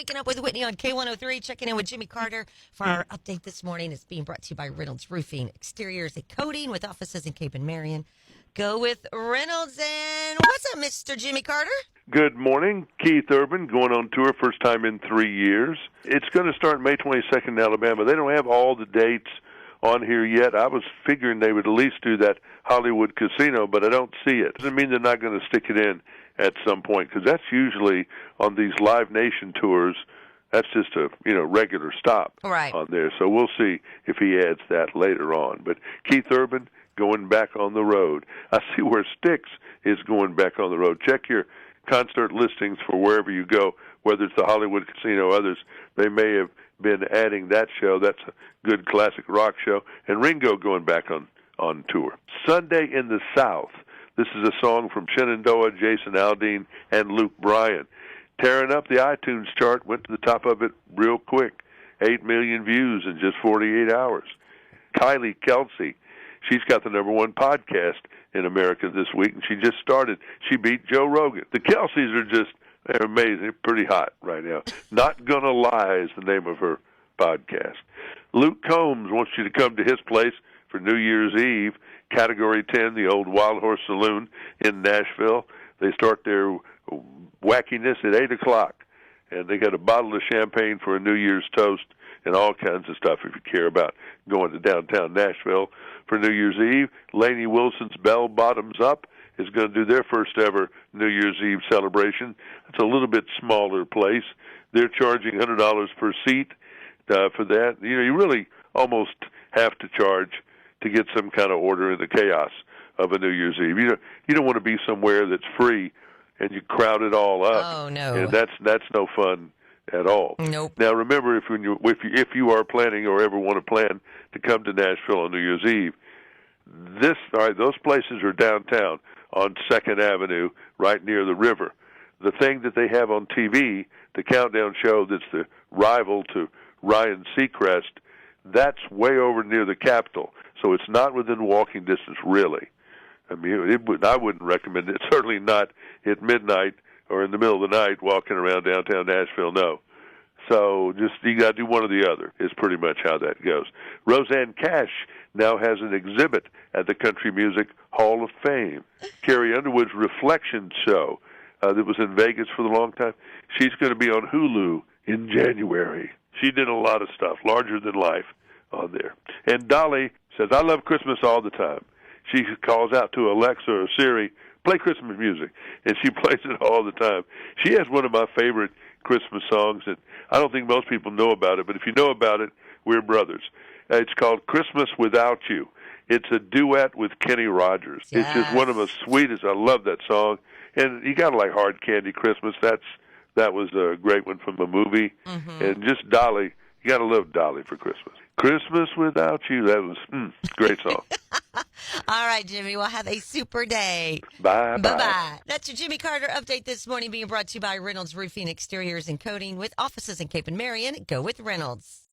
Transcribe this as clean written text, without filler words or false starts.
Waking up with Whitney on K103, checking in with Jimmy Carter for our update this morning. It's being brought to you by Reynolds Roofing, Exteriors and Coating with offices in Cape and Marion. Go with Reynolds. And what's up, Mr. Jimmy Carter? Good morning. Keith Urban going on tour, first time in 3 years. It's going to start May 22nd in Alabama. They don't have all the dates on here yet. I was figuring they would at least do that Hollywood Casino, but I don't see it. Doesn't mean they're not going to stick it in at some point, because that's usually on these Live Nation tours. That's just a regular stop on there. So we'll see if he adds that later on. But Keith Urban going back on the road. I see where Styx is going back on the road. Check your concert listings for wherever you go, whether it's the Hollywood Casino or others. They may have been adding that show. That's a good classic rock show. And Ringo going back on tour. Sunday in the South. This is a song from Shenandoah, Jason Aldean, and Luke Bryan. Tearing up the iTunes chart, went to the top of it real quick. 8 million views in just 48 hours. Kylie Kelsey, she's got the number one podcast in America this week, and she just started. She beat Joe Rogan. The Kelseys they're amazing. They're pretty hot right now. Not Gonna Lie is the name of her podcast. Luke Combs wants you to come to his place for New Year's Eve, Category 10, the old Wild Horse Saloon in Nashville. They start their wackiness at 8 o'clock, and they got a bottle of champagne for a New Year's toast and all kinds of stuff if you care about going to downtown Nashville for New Year's Eve. Lainey Wilson's Bell Bottoms Up is going to do their first ever New Year's Eve celebration. It's a little bit smaller place. They're charging $100 per seat for that. You really almost have to charge to get some kind of order in the chaos of a New Year's Eve. You don't want to be somewhere that's free and you crowd it all up. Oh no, and that's no fun at all. Nope. Now remember, if you are planning or ever want to plan to come to Nashville on New Year's Eve, those places are downtown on 2nd Avenue, right near the river. The thing that they have on TV, the countdown show that's the rival to Ryan Seacrest, that's way over near the Capitol. So it's not within walking distance, really. I mean, I wouldn't recommend it. Certainly not at midnight or in the middle of the night walking around downtown Nashville, no. So you got to do one or the other is pretty much how that goes. Roseanne Cash now has an exhibit at the Country Music Hall of Fame. Carrie Underwood's Reflection show that was in Vegas for the long time, she's going to be on Hulu in January. She did a lot of stuff, larger than life on there. And Dolly says, I love Christmas all the time. She calls out to Alexa or Siri, play Christmas music, and she plays it all the time. She has one of my favorite Christmas songs, and I don't think most people know about it, but if you know about it, we're brothers. It's called Christmas Without You. It's a duet with Kenny Rogers. Yes. It's just one of the sweetest. I love that song. And you got to like Hard Candy Christmas. That was a great one from a movie. Mm-hmm. And just Dolly, you got to love Dolly for Christmas. Christmas Without You, that was great song. All right, Jimmy, we'll have a super day. Bye-bye. Bye-bye. That's your Jimmy Carter update this morning, being brought to you by Reynolds Roofing, Exteriors and Coating with offices in Cape and Marion. Go with Reynolds.